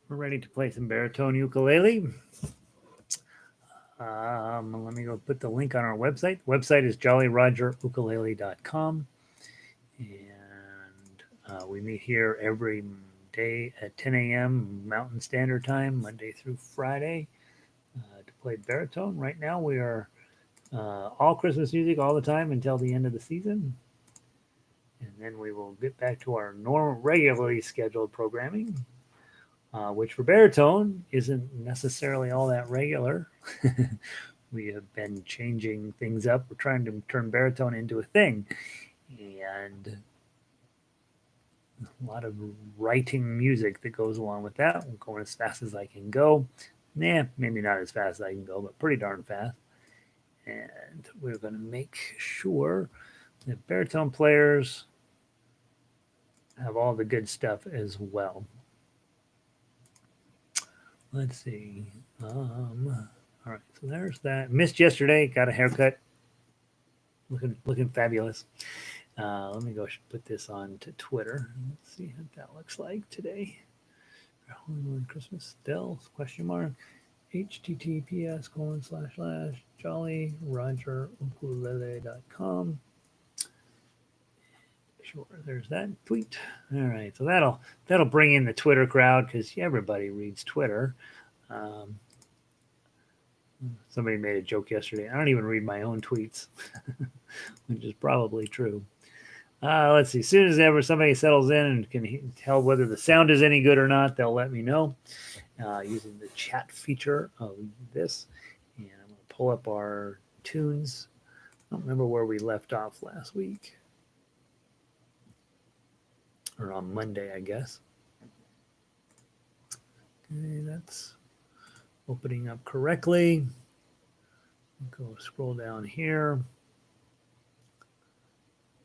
We're ready to play some baritone ukulele. Let me go put the link on our website. The website is jollyrogerukulele.com. And we meet here every day at 10 a.m. Mountain Standard Time, Monday through Friday, to play baritone. Right now, we are all Christmas music all the time until the end of the season. And then we will get back to our normal, regularly scheduled programming, which for baritone isn't necessarily all that regular. We have been changing things up. We're trying to turn baritone into a thing. And a lot of writing music that goes along with that. I'm going as fast as I can go. Nah, maybe not as fast as I can go, but pretty darn fast. And we're going to make sure that baritone players have all the good stuff as well. Let's see. All right, so there's that. Missed yesterday. Got a haircut. Looking fabulous. Let me go put this on to Twitter. Let's see what that looks like today. Christmas still question mark https://jollyrogerukulele.com. Sure, there's that tweet. All right, so that'll bring in the Twitter crowd because everybody reads Twitter. Um, Somebody made a joke yesterday. I don't even read my own tweets, which is probably true. Let's see. As soon as ever somebody settles in and can tell whether the sound is any good or not, they'll let me know using the chat feature of this. And I'm going to pull up our tunes. I don't remember where we left off last week. Or on Monday, I guess. Okay, that's opening up correctly. Go scroll down here.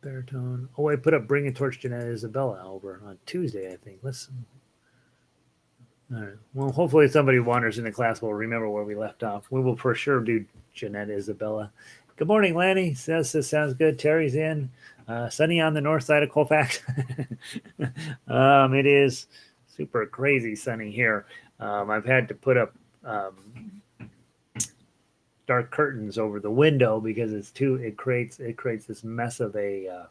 Baritone. Oh, I put up Bring a Torch Jeanette Isabella over on Tuesday, I think. Listen. All right. Well, hopefully somebody wanders into class will remember where we left off. We will for sure do Jeanette Isabella. Good morning, Lanny. Says this sounds good. Terry's in. Sunny on the north side of Colfax. It is super crazy sunny here. I've had to put up dark curtains over the window because it creates this mess of a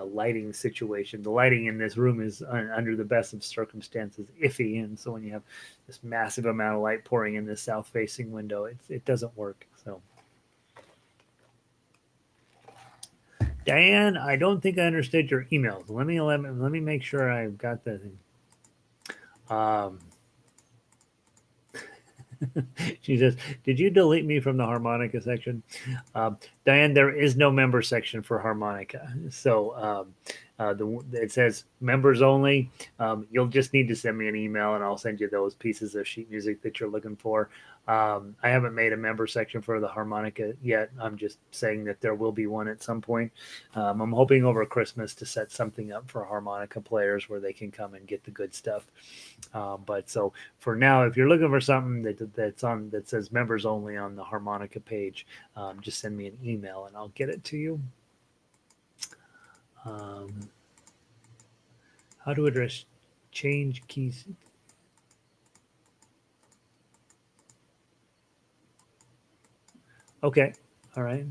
lighting situation. The lighting in this room is under the best of circumstances iffy, and so when you have this massive amount of light pouring in this south facing window, it doesn't work. So Diane, I don't think I understood your emails. Let me make sure I've got the thing. She says, "Did you delete me from the harmonica section?" Diane, there is no member section for harmonica, so it says members only. You'll just need to send me an email, and I'll send you those pieces of sheet music that you're looking for. I haven't made a member section for the harmonica yet. I'm just saying that there will be one at some point. I'm hoping over Christmas to set something up for harmonica players where they can come and get the good stuff. But so for now, if you're looking for something that says members only on the harmonica page, just send me an email and I'll get it to you. How to address change keys. Okay, all right.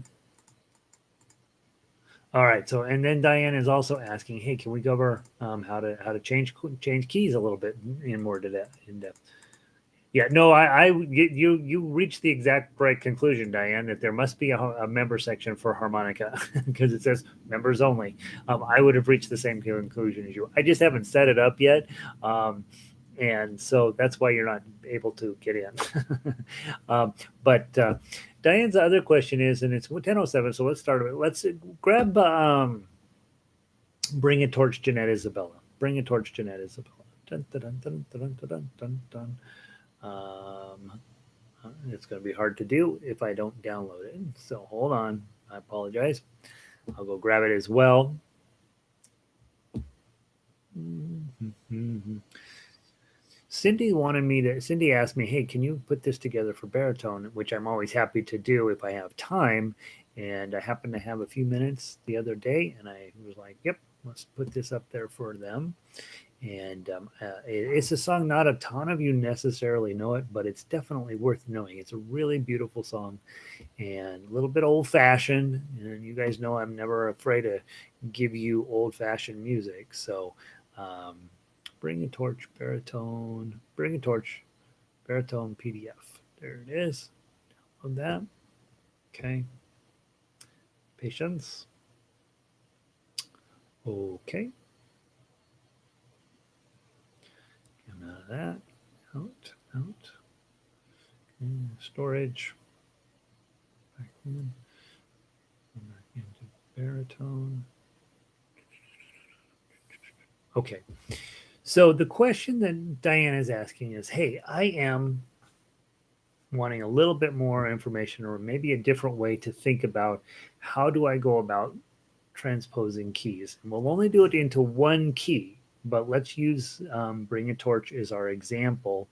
All right. So, and then Diane is also asking, "Hey, can we go over how to change keys a little bit in more in depth?" Yeah. No, you reached the exact right conclusion, Diane. That there must be a member section for harmonica because it says members only. I would have reached the same conclusion as you. I just haven't set it up yet. And so that's why you're not able to get in. But Diane's other question is, and it's 10:07, so let's start with let's grab Bring a Torch Jeanette Isabella. Bring a Torch Jeanette Isabella. Dun, dun, dun, dun, dun, dun, dun, dun. It's going to be hard to do if I don't download it. So hold on. I apologize. I'll go grab it as well. Cindy asked me, "Hey, can you put this together for baritone?" Which I'm always happy to do if I have time. And I happened to have a few minutes the other day, and I was like, "Yep, let's put this up there for them." And it's a song not a ton of you necessarily know it, but it's definitely worth knowing. It's a really beautiful song and a little bit old fashioned. And you guys know I'm never afraid to give you old fashioned music. So um, bring a torch, baritone, bring a torch, baritone PDF. There it is. On that. Okay. Patience. Okay. Come out of that. Out, out. Okay. Storage. Back in. Back into baritone. Okay. So the question that Diane is asking is, hey, I am wanting a little bit more information or maybe a different way to think about how do I go about transposing keys. And we'll only do it into one key, but let's use Bring a Torch as our example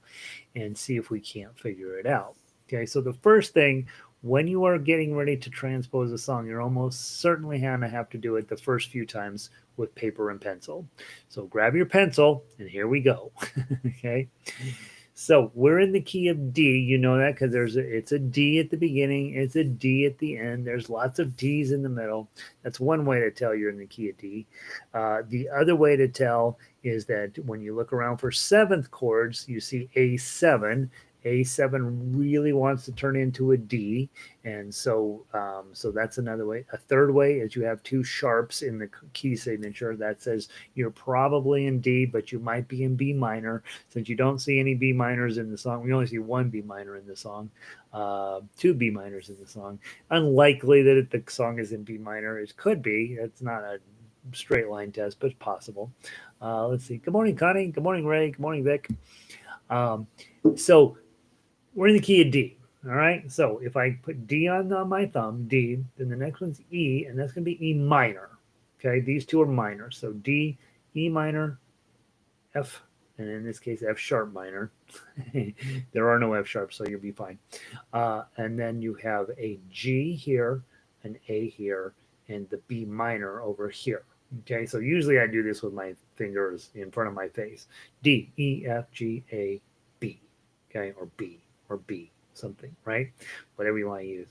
and see if we can't figure it out. Okay, so the first thing, when you are getting ready to transpose a song, you're almost certainly going to have to do it the first few times with paper and pencil. So grab your pencil and here we go. Okay. So we're in the key of D. You know that because it's a D at the beginning, it's a D at the end. There's lots of D's in the middle. That's one way to tell you're in the key of D. The other way to tell is that when you look around for seventh chords, you see A7. A7 really wants to turn into a D, and so that's another way. A third way is you have two sharps in the key signature that says you're probably in D, but you might be in B minor. Since you don't see any B minors in the song, we only see one B minor in the song, two B minors in the song. Unlikely that the song is in B minor. It could be. It's not a straight line test, but it's possible. Let's see. Good morning, Connie. Good morning, Ray. Good morning, Vic. Um, so we're in the key of D. All right. So if I put D on my thumb, D, then the next one's E, and that's going to be E minor. Okay. These two are minor. So D, E minor, F, and in this case, F sharp minor. There are no F sharps, so you'll be fine. And then you have a G here, an A here, and the B minor over here. Okay, so usually I do this with my fingers in front of my face. D, E, F, G, A, B. Okay, or B, or B, something, right? Whatever you want to use.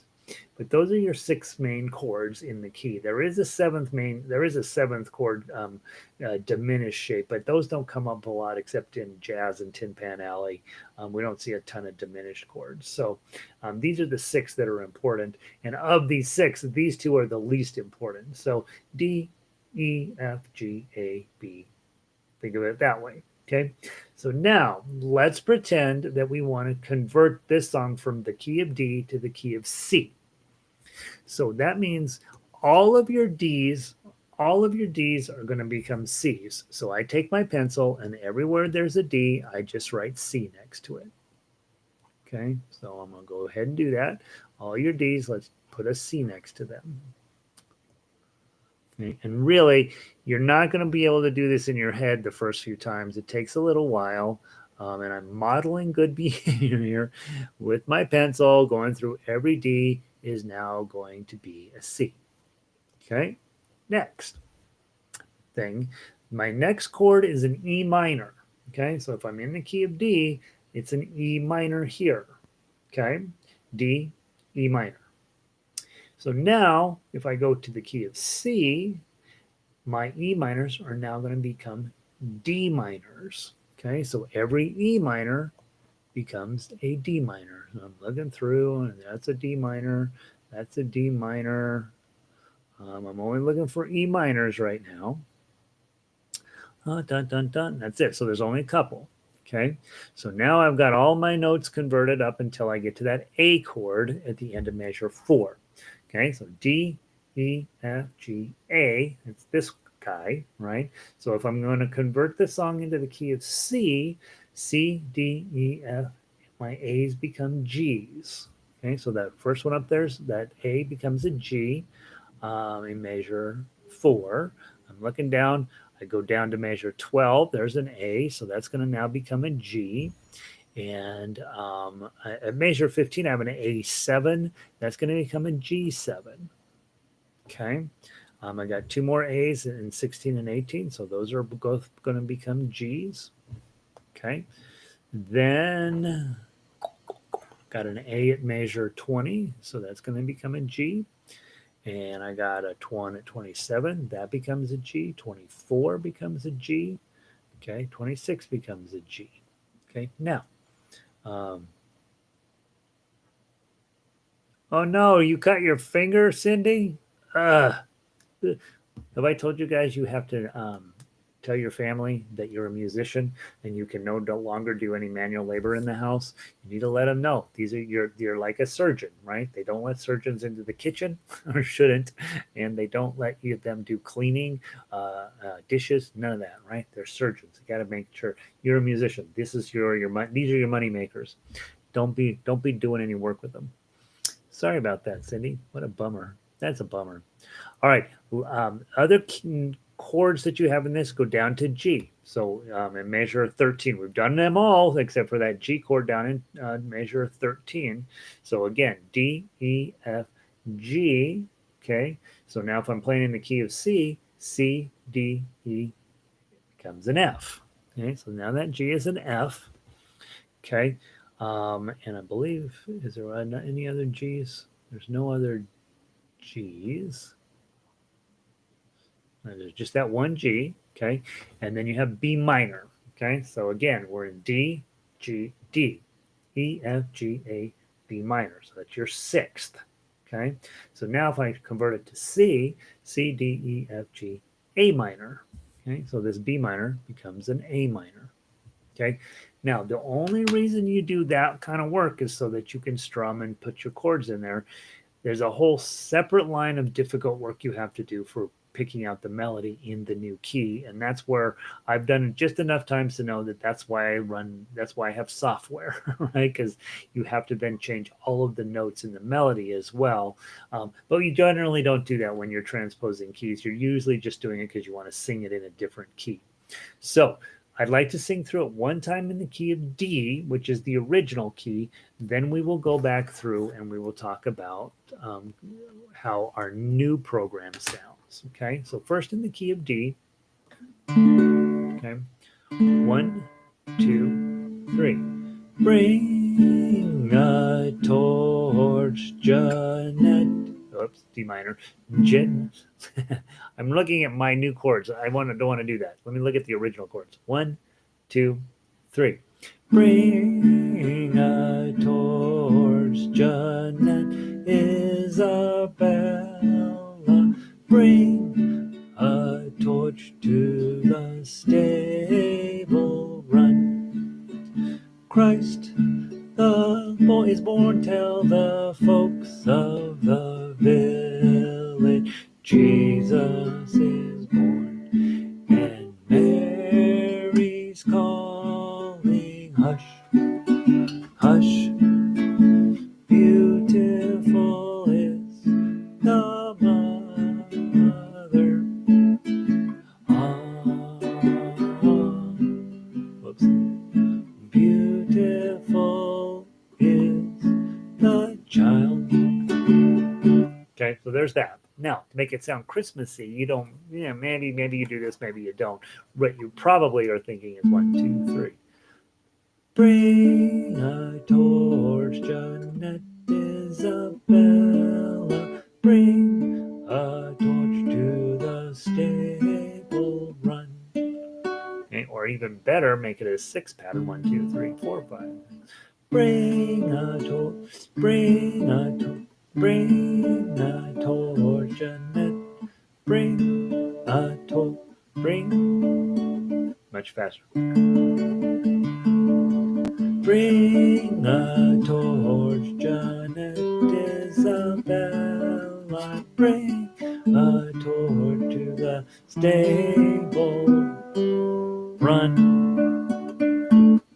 But those are your six main chords in the key. There is a seventh chord diminished shape, but those don't come up a lot except in jazz and Tin Pan Alley. We don't see a ton of diminished chords. So these are the six that are important. And of these six, these two are the least important. So D, E, F, G, A, B. Think of it that way. Okay, so now let's pretend that we want to convert this song from the key of D to the key of C. So that means all of your D's, all of your D's are going to become C's. So I take my pencil and everywhere there's a D, I just write C next to it. Okay, so I'm going to go ahead and do that. All your D's, let's put a C next to them. Okay. And really, you're not going to be able to do this in your head the first few times. It takes a little while. And I'm modeling good behavior here with my pencil, going through every D is now going to be a C. Okay, next thing, my next chord is an E minor. Okay, so if I'm in the key of D, it's an E minor here. Okay, D, E minor. So now, if I go to the key of C, my E minors are now going to become D minors. Okay, so every E minor becomes a D minor. So I'm looking through, and that's a D minor, that's a D minor. I'm only looking for E minors right now. Dun, dun, dun. That's it. So there's only a couple. Okay, so now I've got all my notes converted up until I get to that A chord at the end of measure 4. Okay, so D, E, F, G, A. It's this guy, right? So if I'm going to convert the song into the key of C, C, D, E, F, my A's become G's. Okay, so that first one up there's that A becomes a G in measure 4. I'm looking down. I go down to measure 12. There's an A, so that's going to now become a G. And at measure 15, I have an A7. That's going to become a G7. Okay. I got two more A's in 16 and 18, so those are both going to become G's. Okay. Then got an A at measure 20, so that's going to become a G. And I got a 1 at 27, that becomes a G. 24 becomes a G. Okay. 26 becomes a G. Okay. Now, um, oh no, you cut your finger, Cindy? Uh, have I told you guys you have to tell your family that you're a musician and you can no longer do any manual labor in the house? You need to let them know. These are you're like a surgeon, right? They don't let surgeons into the kitchen or shouldn't, and they don't let them do cleaning, dishes, none of that, right? They're surgeons. You got to make sure you're a musician. This is your these are your money makers. Don't be doing any work with them. Sorry about that, Cindy. What a bummer. That's a bummer. All right. Other chords that you have in this go down to G. So in measure 13, we've done them all except for that G chord down in measure 13. So again, D, E, F, G. Okay. So now if I'm playing in the key of C, C, D, E becomes an F. Okay. So now that G is an F. Okay. And I believe, is there any other G's? There's no other G's. There's just that one G, okay? And then you have B minor, okay? So again, we're in D, G, D, E, F, G, A, B minor. So that's your sixth, okay? So now if I convert it to C, C, D, E, F, G, A minor, okay? So this B minor becomes an A minor, okay? Now, the only reason you do that kind of work is so that you can strum and put your chords in there. There's a whole separate line of difficult work you have to do for picking out the melody in the new key, and that's where I've done it just enough times to know that that's why I have software, right? Because you have to then change all of the notes in the melody as well. But you generally don't do that when you're transposing keys. You're usually just doing it because you want to sing it in a different key. So I'd like to sing through it one time in the key of D, which is the original key. Then we will go back through and we will talk about how our new program sounds. Okay, so first in the key of D. Okay, 1, 2, 3. Bring a torch, Jeanette. Oops, D minor. Jen. I'm looking at my new chords. Don't want to do that. Let me look at the original chords. 1, 2, 3. Bring a torch, Jeanette, Isabella. Bring a torch to the stable run. Christ, the boy is born, tell the folks of the village. Jesus is born, and Mary's calling. Hush, hush, beautiful is the mother. Whoops. Beautiful is the child. Okay, so there's that. Now, to make it sound Christmassy, you don't, maybe you do this, maybe you don't. What you probably are thinking is 1, 2, 3. Bring a torch, Jeanette, Isabella. Bring a torch to the stable run. Okay, or even better, make it a 6 pattern. 1, 2, 3, 4, 5. Bring a torch, bring a torch, bring a torch, Jeanette. Bring a torch, bring. Much faster. Bring a torch, Jeanette, Isabella. Bring a torch to the stable run.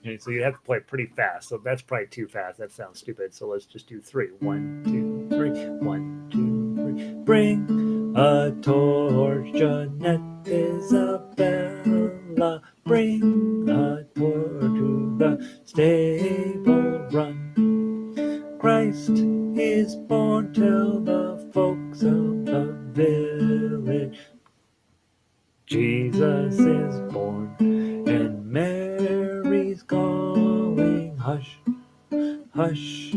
Okay, so you have to play pretty fast. So that's probably too fast. That sounds stupid. So let's just do 3. 1, 2, 3. 1, 2, 3. Bring a torch, Jeanette, Isabella. Bring a torch to the stable run. Christ is born, tell the folks of the village. Mary's calling, hush, hush.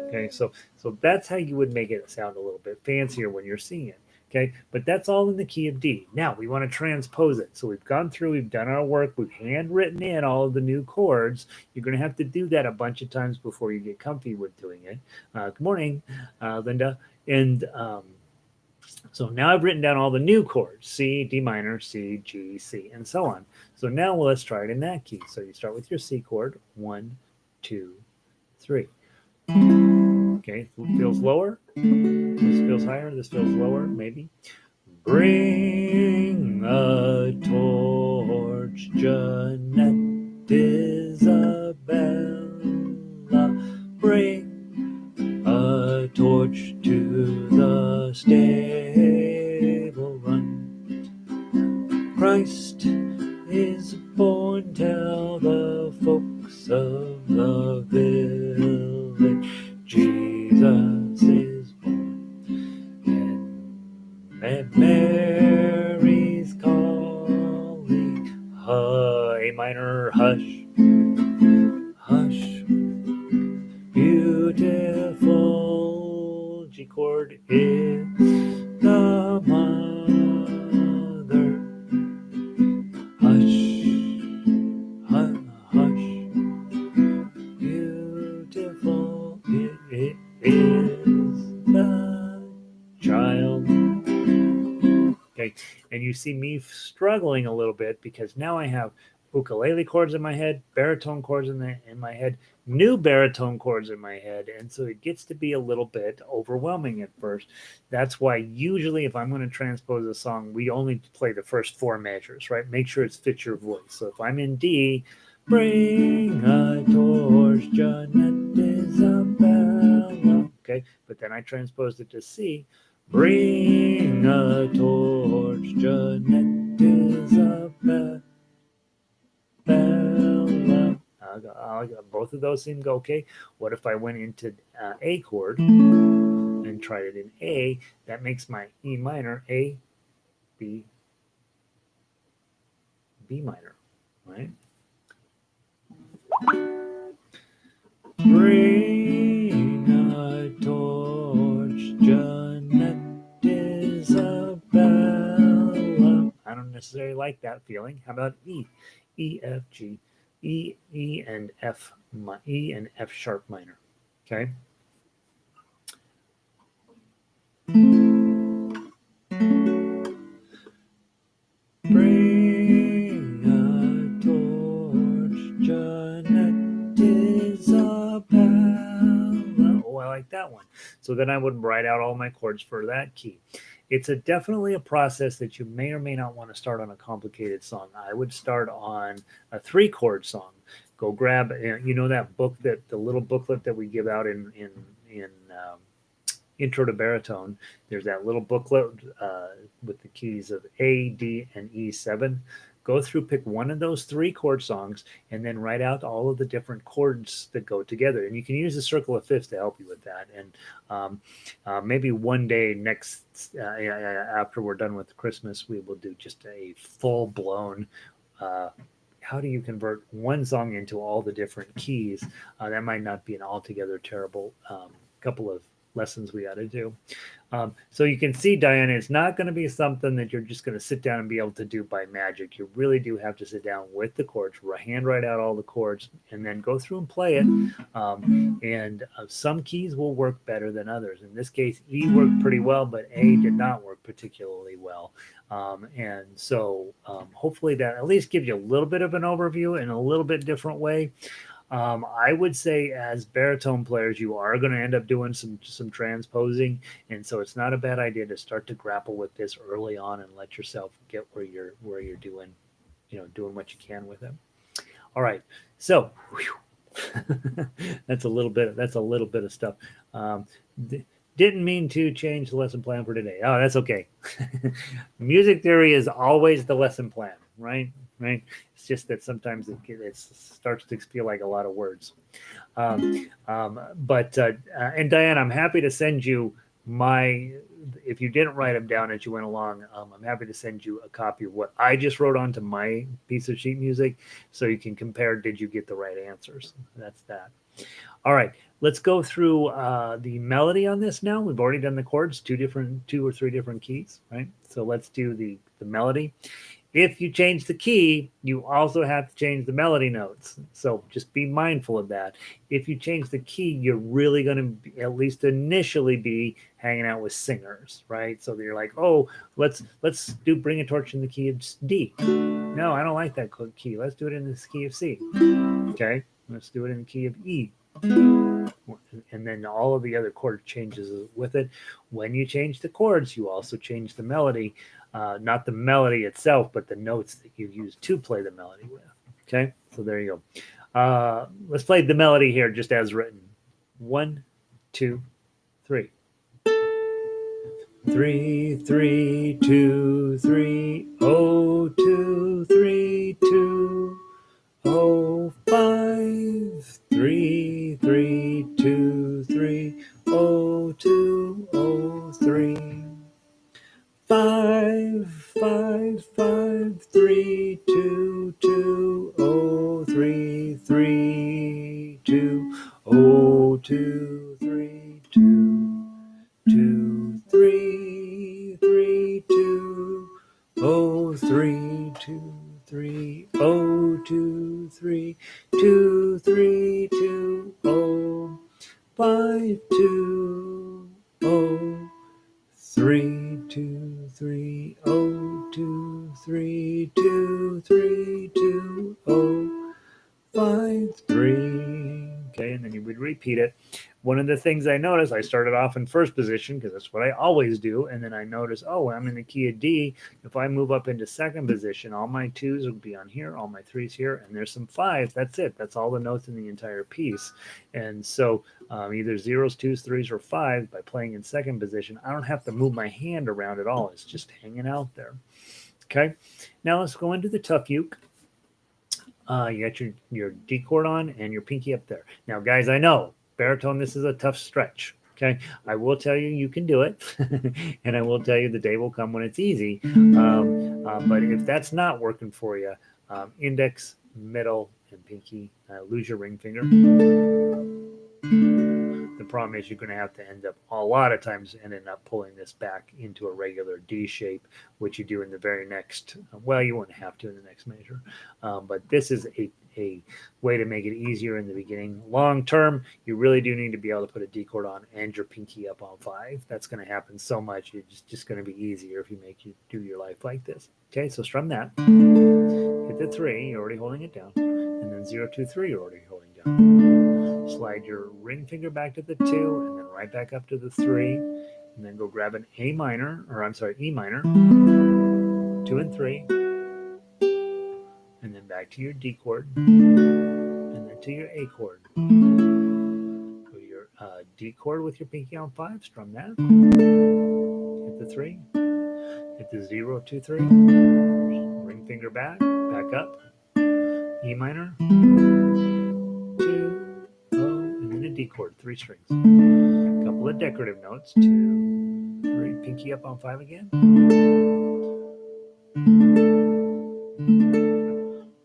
Okay, so that's how you would make it sound a little bit fancier when you're singing it. Okay, but that's all in the key of D. Now we want to transpose it. So we've gone through, we've done our work, we've handwritten in all of the new chords. You're going to have to do that a bunch of times before you get comfy with doing it. Good morning, Linda. And so now I've written down all the new chords: C, D minor, C, G, C, and so on. So now let's try it in that key. So you start with your C chord, 1, 2, 3. Okay, feels lower. This feels higher. This feels lower, maybe. Bring a torch, Jeanette Isabella. Bring a torch to the stable run. Christ is born, tell the folks of the village. Jesus is born, and Mary's calling. A minor, hush, hush. Beautiful G chord is the mother. Hush, hush. Beautiful it is the child. Okay, and you see me struggling a little bit because now I have ukulele chords in my head, baritone chords in my head, new baritone chords in my head, and so it gets to be a little bit overwhelming at first. That's why usually if I'm going to transpose a song, we only play the first 4 measures, right? Make sure it fits your voice. So if I'm in D, bring a torch, Jeanette Isabella. Okay, but then I transposed it to C. Bring a torch, Jeanette Isabella. Both of those seem to go okay. What if I went into A chord and tried it in A? That makes my E minor A, B, B minor, right? Bring a torch, Jeanette Isabella. I don't necessarily like that feeling. How about E? E, F, G, E, and F, E and F sharp minor. Okay. Bring a torch, Jeanette Isabella. Oh, I like that one. So then I would write out all my chords for that key. It's definitely a process that you may or may not want to start on a complicated song. I would start on a 3-chord song. Go grab, that book, that the little booklet that we give out in Intro to Baritone. There's that little booklet with the keys of A, D, and E7. Go through, pick one of those 3-chord songs, and then write out all of the different chords that go together. And you can use the circle of fifths to help you with that. And maybe one day next, after we're done with Christmas, we will do just a full-blown how do you convert one song into all the different keys? That might not be an altogether terrible couple of lessons we got to do. So you can see, Diana, it's not going to be something that you're just going to sit down and be able to do by magic. You really do have to sit down with the chords, hand write out all the chords, and then go through and play it. And some keys will work better than others. In this case, E worked pretty well, but A did not work particularly well. And so hopefully that at least gives you a little bit of an overview in a little bit different way. I would say as baritone players, you are going to end up doing some transposing, and so it's not a bad idea to start to grapple with this early on and let yourself get where you're doing, doing what you can with it. All right, so that's a little bit of stuff. Didn't mean to change the lesson plan for today. Oh, that's okay. Music theory is always the lesson plan, right? It's just that sometimes it starts to feel like a lot of words. And Diane, I'm happy to send you if you didn't write them down as you went along, I'm happy to send you a copy of what I just wrote onto my piece of sheet music so you can compare, did you get the right answers? That's that. All right, let's go through the melody on this now. We've already done the chords, two or three different keys, right? So let's do the melody. If you change the key, you also have to change the melody notes. So just be mindful of that. If you change the key, you're really going to, at least initially, be hanging out with singers, right? So you're like, oh, let's do Bring a Torch in the key of D. No, I don't like that key. Let's do it in the key of C. Okay, let's do it in the key of E. And then all of the other chord changes with it. When you change the chords, you also change the melody, not the melody itself, but the notes that you use to play the melody with. Okay, so there you go. Let's play the melody here just as written. 1, 2, 3. 3, 3, 2, 3, oh, 2, 3, 2. Oh, 5, 3, 3, 2, 3, oh, 2, oh, 3. 5, 5, 5, 3, 2, 2, oh, 3, 3, 2, oh, 2, 3, 2, 2, 3, 3, 2, oh, 3, 2, 3, oh, 2, 3, 2, 3, 2, oh, 5, 2, oh, 3, 2, 3, oh, 2, 3, 2, 3, 2, oh, 5, 3. Okay, and then you would repeat it. One of the things I noticed, I started off in first position because that's what I always do, and then I noticed, oh, I'm in the key of D. If I move up into second position, all my twos will be on here, all my threes here, and there's some fives. That's it. That's all the notes in the entire piece. And so either zeros, twos, threes, or fives by playing in second position, I don't have to move my hand around at all. It's just hanging out there. Okay, now let's go into the tuck uke. You got your D chord on and your pinky up there. Now, guys, I know baritone, this is a tough stretch. Okay, I will tell you you can do it, and I will tell you the day will come when it's easy. But if that's not working for you, index, middle, and pinky, lose your ring finger. The problem is you're going to have to end up a lot of times ending up pulling this back into a regular D shape, which you do in the very next. Well, you wouldn't have to in the next measure, but this is a way to make it easier in the beginning. Long term, you really do need to be able to put a D chord on and your pinky up on 5. That's going to happen so much. It's just going to be easier if you make you do your life like this. Okay, so strum that. Hit the 3, you're already holding it down, and then 0, 2, 3, you're already holding down. Slide your ring finger back to the 2 and then right back up to the 3, and then go grab an E minor, 2 and 3, and then back to your D chord, and then to your A chord. Go to your D chord with your pinky on 5, strum that, hit the 3, hit the 0, 2, 3, ring finger back up, E minor, 2, and then a D chord, 3 strings. A couple of decorative notes, 2, 3, pinky up on 5 again.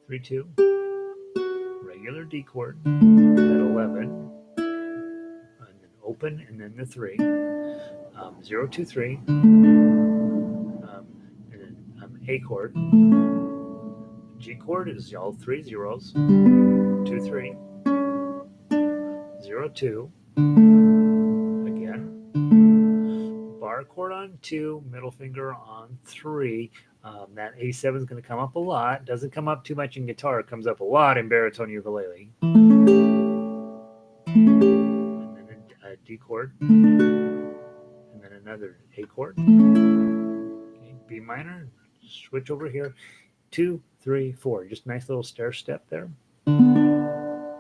3, 2, regular D chord at 11, and then open, and then the 3, 0, 2, 3, and then A chord. G chord is all 3 zeros, 2, 3, 0, 2, again. Bar chord on 2, middle finger on 3. That A7 is going to come up a lot. Doesn't come up too much in guitar. It comes up a lot in baritone ukulele. And then a D chord. And then another A chord. Okay, B minor. Switch over here. 2, 3, 4. Just nice little stair step there. And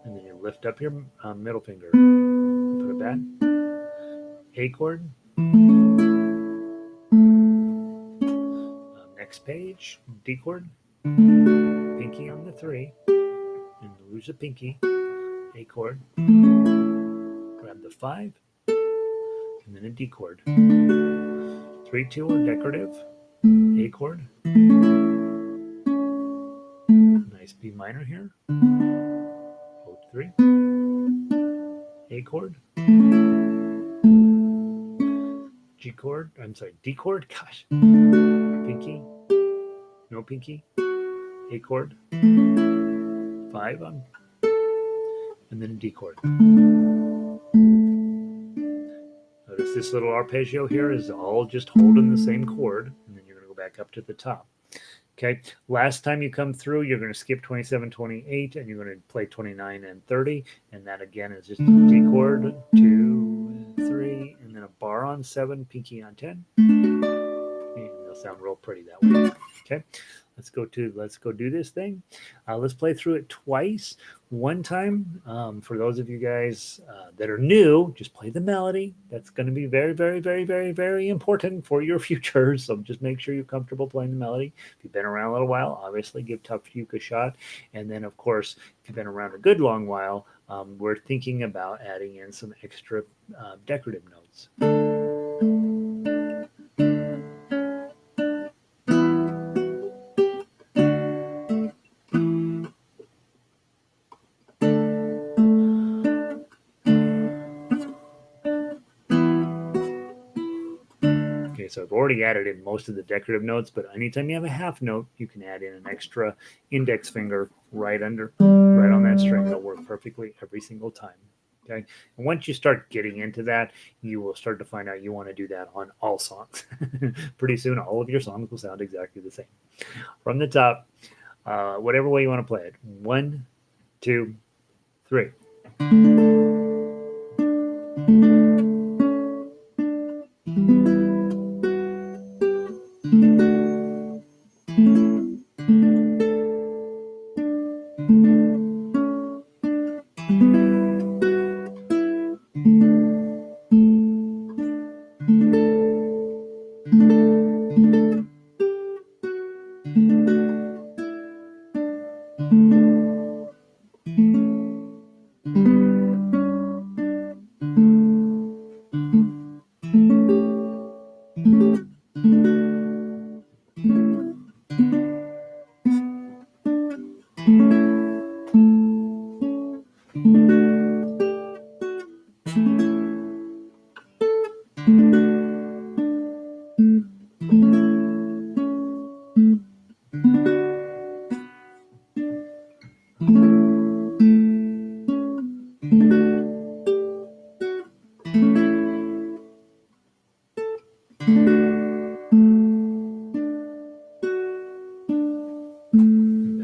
then you lift up your middle finger. Put it back. A chord. Next page, D chord, pinky on the 3, and lose the pinky, A chord, grab the 5, and then a D chord. 3-2 or decorative, A chord, nice B minor here, hold 3, A chord, G chord, I'm sorry, D chord, gosh, pinky, no pinky, A chord, 5 on, and then a D chord. Notice this little arpeggio here is all just holding the same chord, and then you're going to go back up to the top. Okay, last time you come through, you're going to skip 27, 28, and you're going to play 29 and 30, and that again is just a D chord, 2, 3, and then a bar on 7, pinky on 10. And they'll sound real pretty that way. Okay, let's go do this thing. Let's play through it twice. One time, for those of you guys that are new, just play the melody. That's going to be very, very, very, very, very important for your future. So just make sure you're comfortable playing the melody. If you've been around a little while, obviously give Tough Fuke a shot. And then, of course, if you've been around a good long while, we're thinking about adding in some extra decorative notes. Okay, so I've already added in most of the decorative notes, but anytime you have a half note, you can add in an extra index finger right on that string. It'll work perfectly every single time. Okay, and once you start getting into that, you will start to find out you want to do that on all songs. Pretty soon, all of your songs will sound exactly the same. From the top, whatever way you want to play it. 1, 2, 3.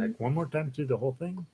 Back one more time through the whole thing.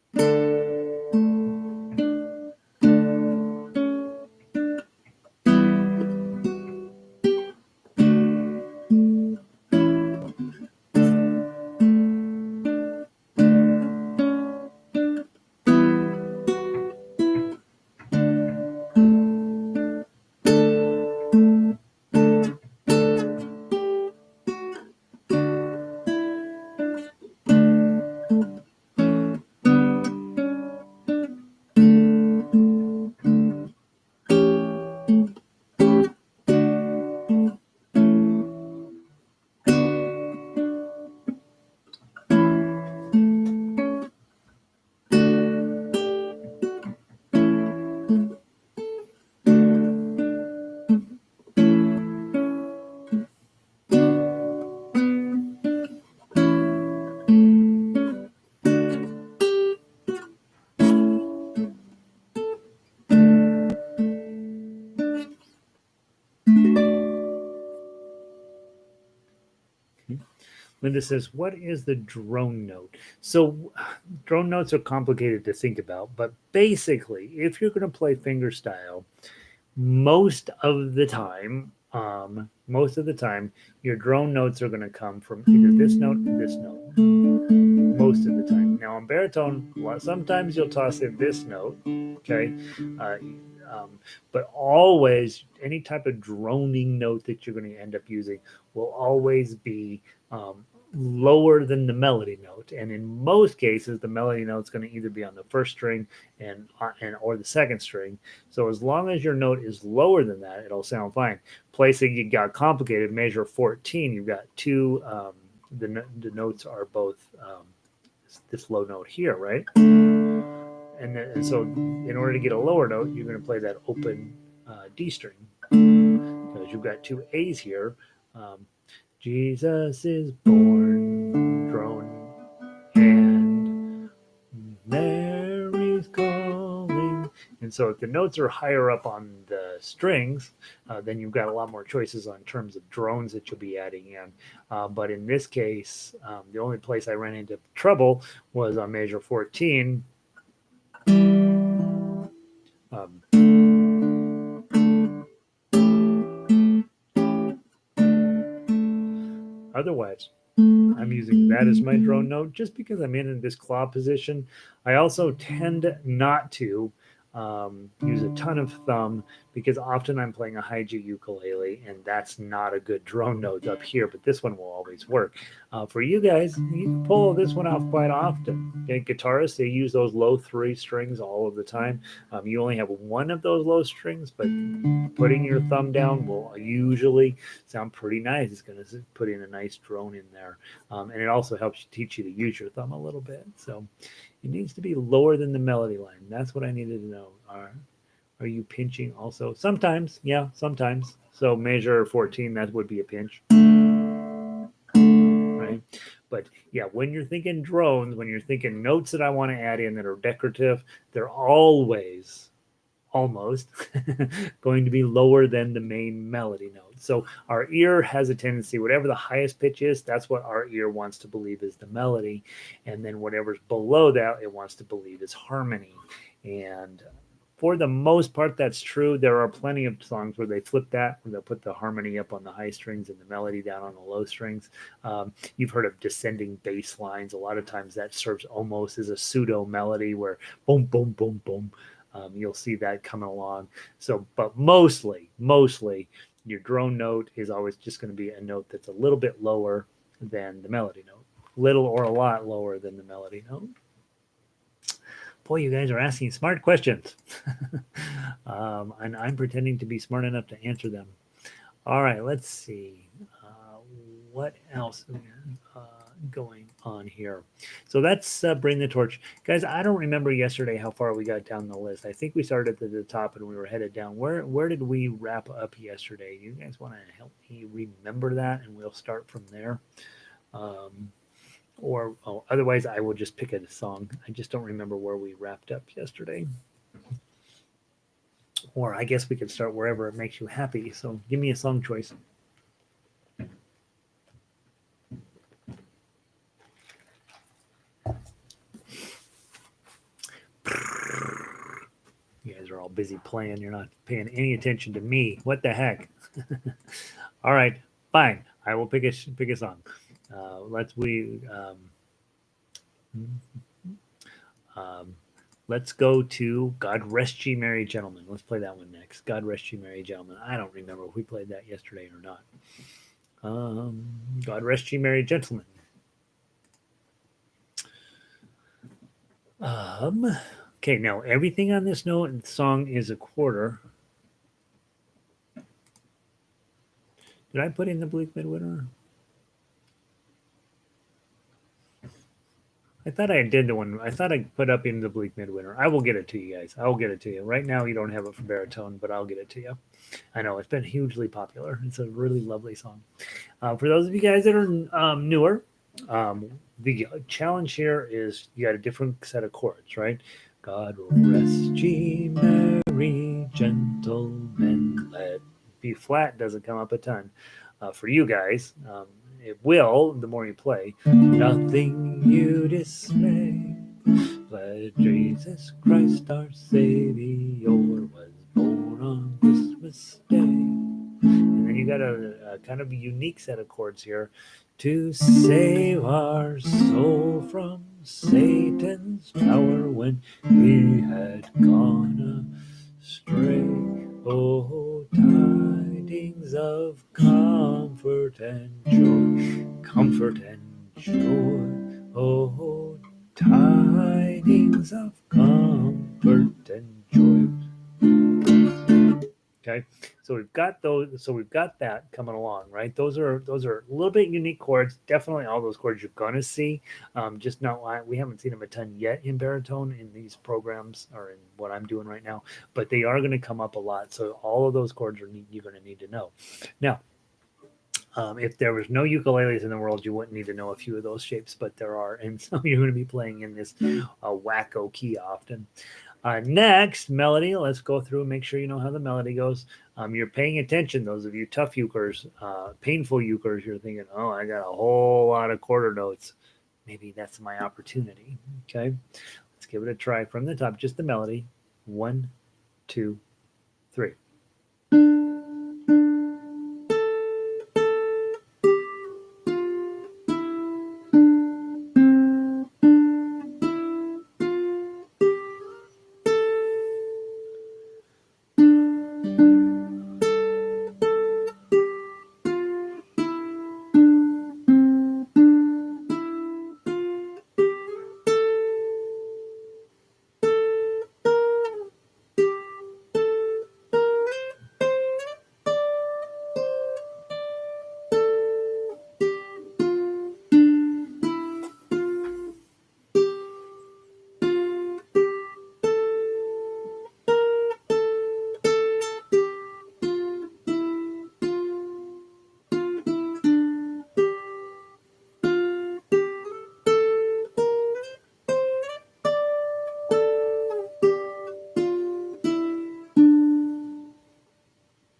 Linda says, what is the drone note? So drone notes are complicated to think about, but basically, if you're going to play fingerstyle, most of the time, your drone notes are going to come from either this note or this note. Most of the time. Now on baritone, sometimes you'll toss in this note, okay, but always any type of droning note that you're going to end up using will always be lower than the melody note, and in most cases the melody note is going to either be on the first string and or the second string. So as long as your note is lower than that, it'll sound fine. Placing it got complicated. Measure 14, you've got two the notes are both this low note here, right? And so in order to get a lower note, you're going to play that open D string, because you've got two A's here. um, Jesus is born, drone, and Mary's calling. And so if the notes are higher up on the strings, then you've got a lot more choices on terms of drones that you'll be adding in. But in this case, the only place I ran into trouble was on measure 14. Um, Otherwise, I'm using that as my drone note just because I'm in this claw position. I also tend not to use a ton of thumb because often I'm playing a high G ukulele and that's not a good drone note up here, but this one will always work. For you guys, you can pull this one off quite often. Okay, guitarists, they use those low three strings all of the time. You only have one of those low strings, but putting your thumb down will usually sound pretty nice. It's going to put in a nice drone in there. And it also helps teach you to use your thumb a little bit. So it needs to be lower than the melody line. That's what I needed to know. Are you pinching also? Sometimes, yeah, sometimes. So measure 14, that would be a pinch. Right? But yeah, when you're thinking drones, when you're thinking notes that I want to add in that are decorative, they're always almost going to be lower than the main melody note. So our ear has a tendency, whatever the highest pitch is, that's what our ear wants to believe is the melody. And then whatever's below that, it wants to believe is harmony. And for the most part, that's true. There are plenty of songs where they flip that, where they'll put the harmony up on the high strings and the melody down on the low strings. You've heard of descending bass lines. A lot of times that serves almost as a pseudo melody where boom, boom, boom, boom. You'll see that coming along. So, but mostly, your drone note is always just going to be a note that's a little bit lower than the melody note, little or a lot lower than the melody note. Boy, you guys are asking smart questions, and I'm pretending to be smart enough to answer them. All right, let's see. What else going on here? So that's Bring the Torch. Guys, I don't remember yesterday how far we got down the list. I think we started at the top and we were headed down. Where did we wrap up yesterday? You guys want to help me remember that, and we'll start from there? Otherwise, I will just pick a song. I just don't remember where we wrapped up yesterday. Or I guess we could start wherever it makes you happy. So give me a song choice. You guys are all busy playing. You're not paying any attention to me. What the heck? All right, fine. I will pick a song. Let's go to God Rest Ye Merry Gentlemen. Let's play that one next. God Rest Ye Merry Gentlemen. I don't remember if we played that yesterday or not. God Rest Ye Merry Gentlemen. Okay, now everything on this note and song is a quarter. Did I put in the Bleak Midwinter? I thought I did the one. I thought I put up in the Bleak Midwinter. I will get it to you guys. I will get it to you. Right now, you don't have it for baritone, but I'll get it to you. I know it's been hugely popular. It's a really lovely song. For those of you guys that are newer, the challenge here is you got a different set of chords, right? God rest ye merry gentlemen. Let B flat doesn't come up a ton. For you guys, it will the more you play. Nothing you dismay. Let Jesus Christ our Savior was born on Christmas Day. And then you got a kind of a unique set of chords here to save our soul from Satan's power when he had gone astray. Oh, tidings of comfort and joy, comfort and joy. Oh, tidings of comfort and joy. Okay, so we've got those. So we've got that coming along, right? Those are a little bit unique chords. Definitely, all those chords you're gonna see. Just not we haven't seen them a ton yet in baritone in these programs or in what I'm doing right now, but they are going to come up a lot. So all of those chords you're going to need to know. Now, if there was no ukuleles in the world, you wouldn't need to know a few of those shapes, but there are, and so you're going to be playing in this wacko key often. Next, melody. Let's go through and make sure you know how the melody goes. You're paying attention, those of you tough ukers, painful ukers, you're thinking, oh, I got a whole lot of quarter notes. Maybe that's my opportunity. Okay, let's give it a try from the top, just the melody. 1, 2, 3.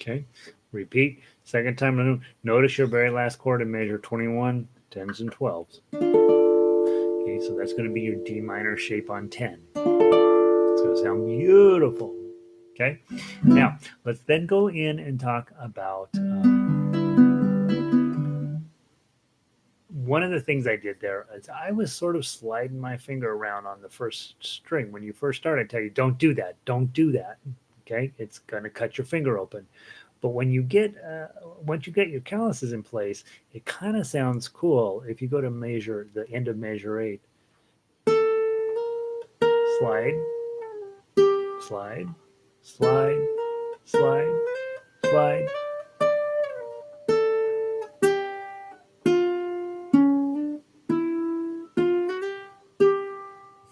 Okay, repeat. Second time, notice your very last chord in measure 21, 10s and 12s. Okay, so that's going to be your D minor shape on 10. It's going to sound beautiful. Okay, now let's then go in and talk about one of the things I did there is I was sort of sliding my finger around on the first string. When you first start, I tell you, don't do that. Don't do that. Okay, it's going to cut your finger open. But when you get once you get your calluses in place, it kind of sounds cool. If you go to measure the end of measure 8, slide, slide, slide, slide, slide.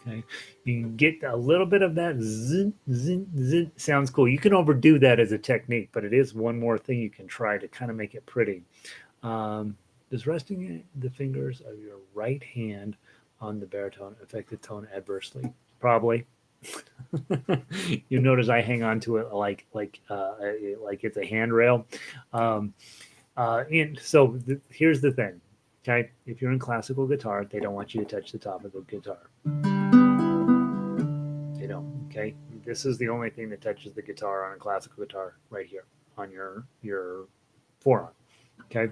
Okay, you can get a little bit of that zin, zin, zin. Sounds cool. You can overdo that as a technique, but it is one more thing you can try to kind of make it pretty. Does resting the fingers of your right hand on the baritone affect the tone adversely? Probably. You notice I hang on to it like it's a handrail. Um, and so here's the thing. Okay, if you're in classical guitar, they don't want you to touch the top of the guitar. They don't. Okay, this is the only thing that touches the guitar on a classical guitar right here on your forearm. Okay.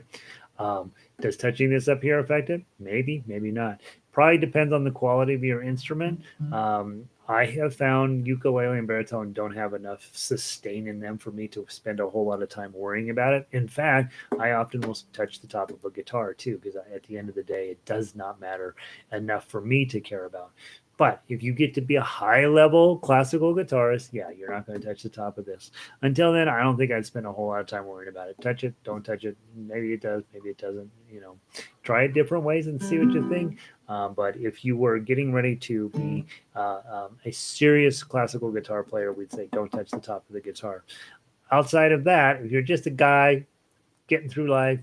Does touching this up here affect it? Maybe, maybe not. Probably depends on the quality of your instrument. I have found ukulele and baritone don't have enough sustain in them for me to spend a whole lot of time worrying about it. In fact, I often will touch the top of a guitar too, because at the end of the day, it does not matter enough for me to care about. But if you get to be a high level classical guitarist, yeah, you're not going to touch the top of this. Until then, I don't think I'd spend a whole lot of time worrying about it. Touch it, don't touch it. Maybe it does, maybe it doesn't. Try it different ways and see what you think. But if you were getting ready to be a serious classical guitar player, we'd say don't touch the top of the guitar. Outside of that, if you're just a guy getting through life,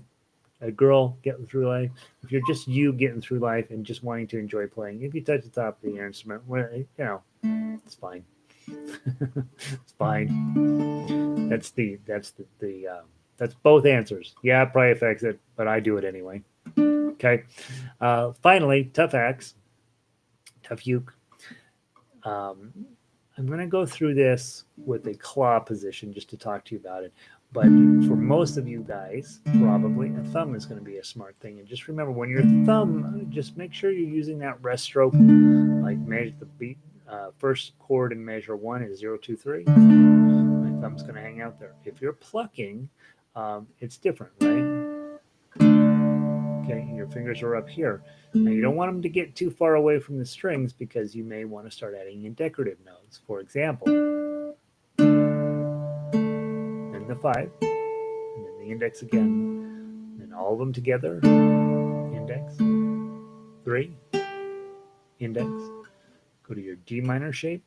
a girl getting through life, if you're just you getting through life and just wanting to enjoy playing, if you touch the top of the instrument, well, it's fine. It's fine. That's both answers. Yeah, it probably affects it, but I do it anyway. Okay. Finally, tough axe, tough uke. I'm going to go through this with a claw position just to talk to you about it. But for most of you guys, probably a thumb is going to be a smart thing. And just remember, when your thumb, just make sure you're using that rest stroke, like measure the beat. First chord in measure 1 is 0, 2, 3. My thumb's going to hang out there. If you're plucking, it's different, right? Okay, and your fingers are up here. Now you don't want them to get too far away from the strings because you may want to start adding in decorative notes. For example, then the 5, and then the index again, and all of them together, index, 3, index, go to your D minor shape,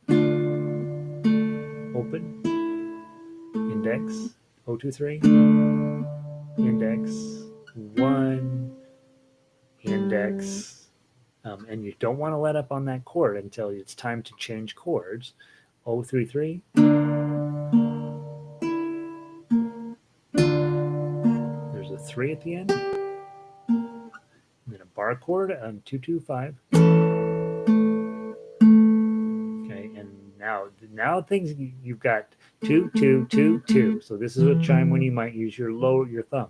open, index, 0, 2, 3, index, 1, index, and you don't want to let up on that chord until it's time to change chords. 0, 3, 3, there's a 3 at the end, and then a bar chord on 2, 2, 5. Okay, and now things you've got 2, 2, 2, 2. So this is a chime when you might use your thumb.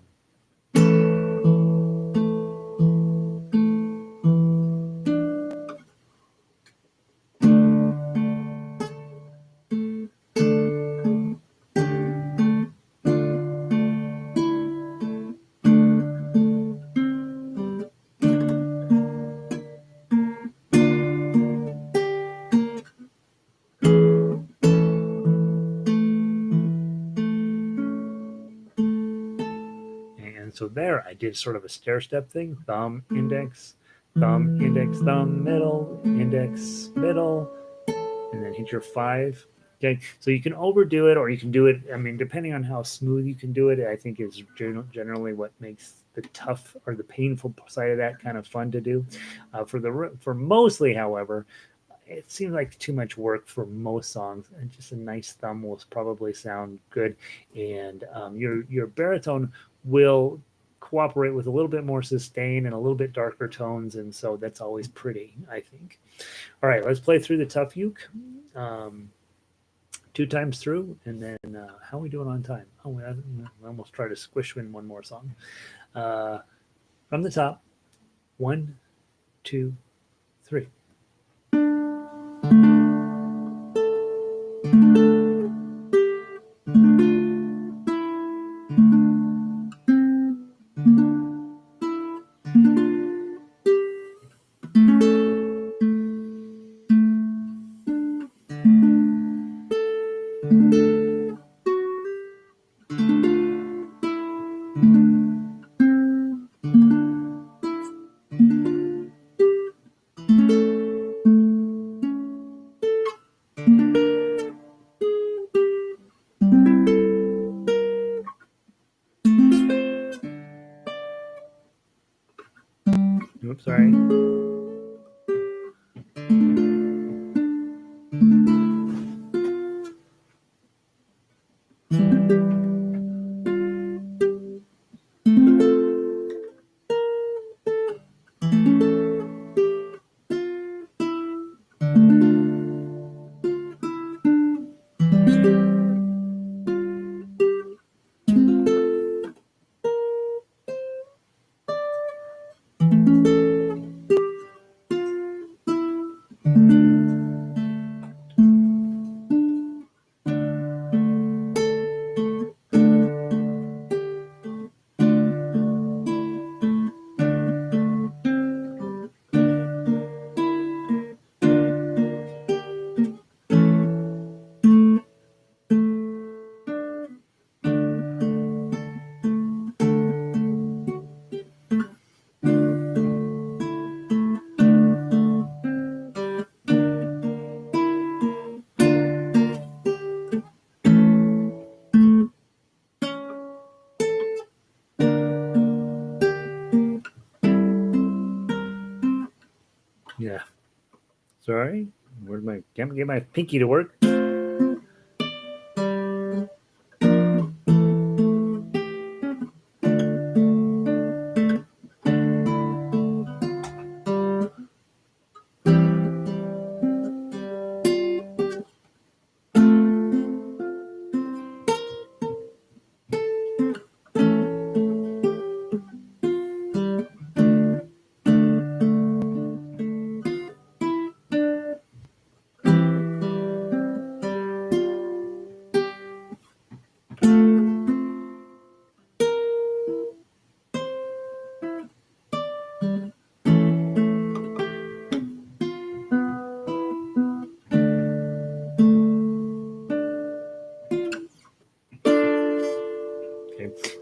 And so there, I did sort of a stair step thing: thumb, index, thumb, index, thumb, middle, index, middle, and then hit your 5. Okay, so you can overdo it or you can do it. I mean, depending on how smooth you can do it, I think is generally what makes the tough or the painful side of that kind of fun to do. For mostly, however, it seems like too much work for most songs, and just a nice thumb will probably sound good. And your baritone will cooperate with a little bit more sustain and a little bit darker tones, and so that's always pretty, I think. All right, let's play through the tough uke 2 times through, and then how are we doing on time? Oh, we almost try to squish in one more song. From the top, 1, 2, 3. Oops, sorry. Yeah. Sorry. Where's my can't get my pinky to work?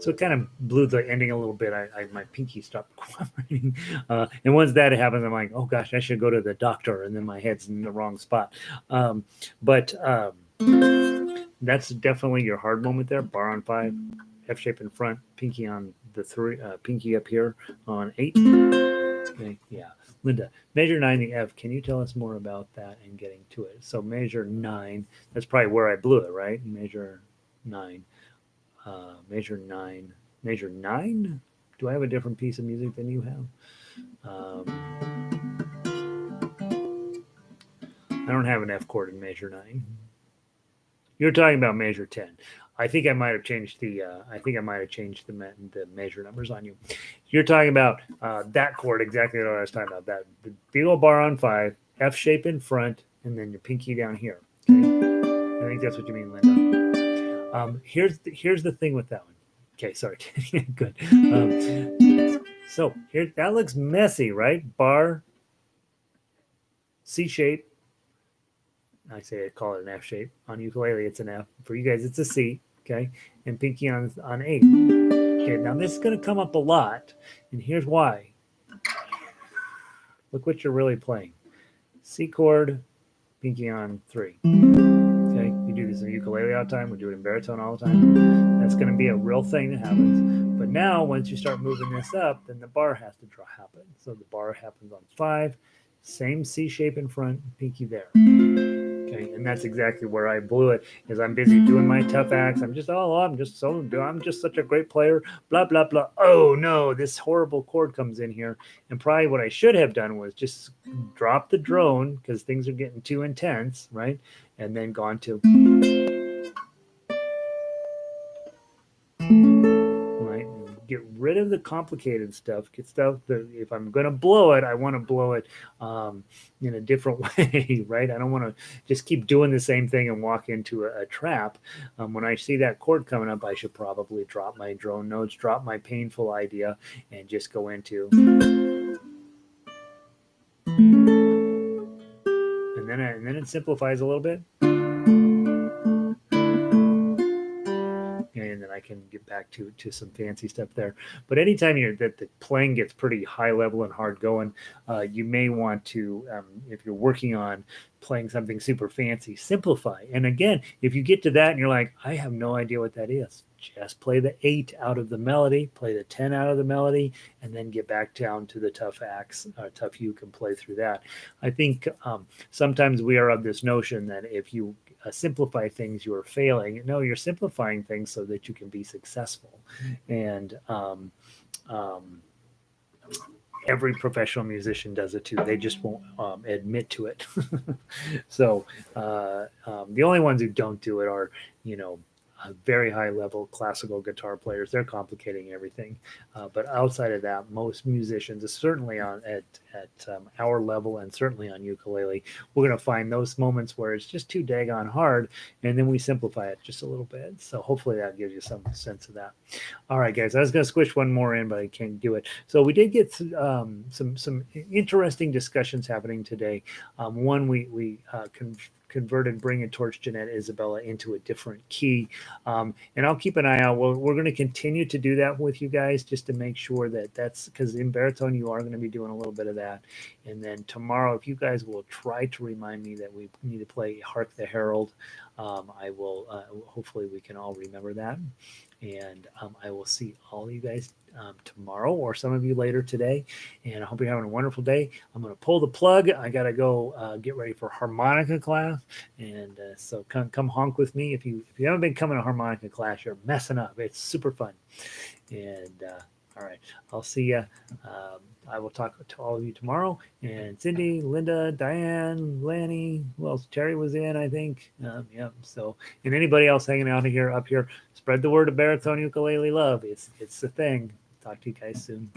So it kind of blew the ending a little bit. My pinky stopped cooperating, and once that happens, I'm like, oh gosh, I should go to the doctor, and then my head's in the wrong spot. But that's definitely your hard moment there. Bar on 5, F shape in front, pinky on the 3, pinky up here on 8. Okay, yeah. Linda, measure 9, the F. Can you tell us more about that and getting to it? So measure 9. That's probably where I blew it, right? Measure 9. Measure 9. Measure 9? Do I have a different piece of music than you have? I don't have an F chord in measure 9. You're talking about measure 10. I think I might have changed the the measure numbers on you. You're talking about that chord, exactly what I was talking about. That the big old bar on 5, F shape in front, and then your pinky down here. Okay? I think that's what you mean, Linda. Here's the thing with that one. Okay, sorry. Good. So here, that looks messy, right? Bar, C shape. I say I call it an F shape. On ukulele, it's an F. For you guys, it's a C. Okay, and pinky on 8. Okay, now this is going to come up a lot, and here's why. Look what you're really playing. C chord, pinky on 3. Okay, you do this in ukulele all the time. We do it in baritone all the time. That's going to be a real thing that happens. But now, once you start moving this up, then the bar has to happen. So the bar happens on 5, same C shape in front, pinky there. Okay, and that's exactly where I blew it. Is I'm busy doing my tough acts. I'm just such a great player. Blah blah blah. Oh no, this horrible chord comes in here, and probably what I should have done was just drop the drone because things are getting too intense, right? And then gone to right. Get rid of the complicated stuff. Get stuff that if I'm going to blow it, I want to blow it in a different way, right? I don't want to just keep doing the same thing and walk into a trap. When I see that chord coming up, I should probably drop my drone notes, drop my painful idea, and just go into. And then it simplifies a little bit. And then I can get back to some fancy stuff there. But anytime that the playing gets pretty high level and hard going, you may want to, if you're working on playing something super fancy, simplify. And again, if you get to that and you're like, I have no idea what that is, just play the 8 out of the melody, play the 10 out of the melody, and then get back down to the tough acts, tough you can play through that. I think sometimes we are of this notion that if you simplify things, you are failing. No, you're simplifying things so that you can be successful. And every professional musician does it too. They just won't admit to it. So the only ones who don't do it are, very high level classical guitar players. They're complicating everything. But outside of that, most musicians, certainly at our level and certainly on ukulele, we're going to find those moments where it's just too daggone hard, and then we simplify it just a little bit. So hopefully that gives you some sense of that. All right, guys, I was going to squish one more in, but I can't do it. So we did get some interesting discussions happening today. One, we converted Bring It Torch Jeanette Isabella into a different key. And I'll keep an eye out. We're going to continue to do that with you guys just to make sure that's because in baritone you are going to be doing a little bit of that. And then tomorrow, if you guys will try to remind me that we need to play Hark the Herald, I will, hopefully we can all remember that. And I will see all of you guys tomorrow or some of you later today. And I hope you're having a wonderful day. I'm going to pull the plug. I got to go get ready for harmonica class. And so come honk with me. If you haven't been coming to harmonica class, you're messing up. It's super fun. And all right, I'll see you. I will talk to all of you tomorrow. And Cindy, Linda, Diane, Lanny, who else? Terry was in, I think. Yeah. So, and anybody else hanging out up here, spread the word of baritone ukulele love. It's the thing. Talk to you guys soon.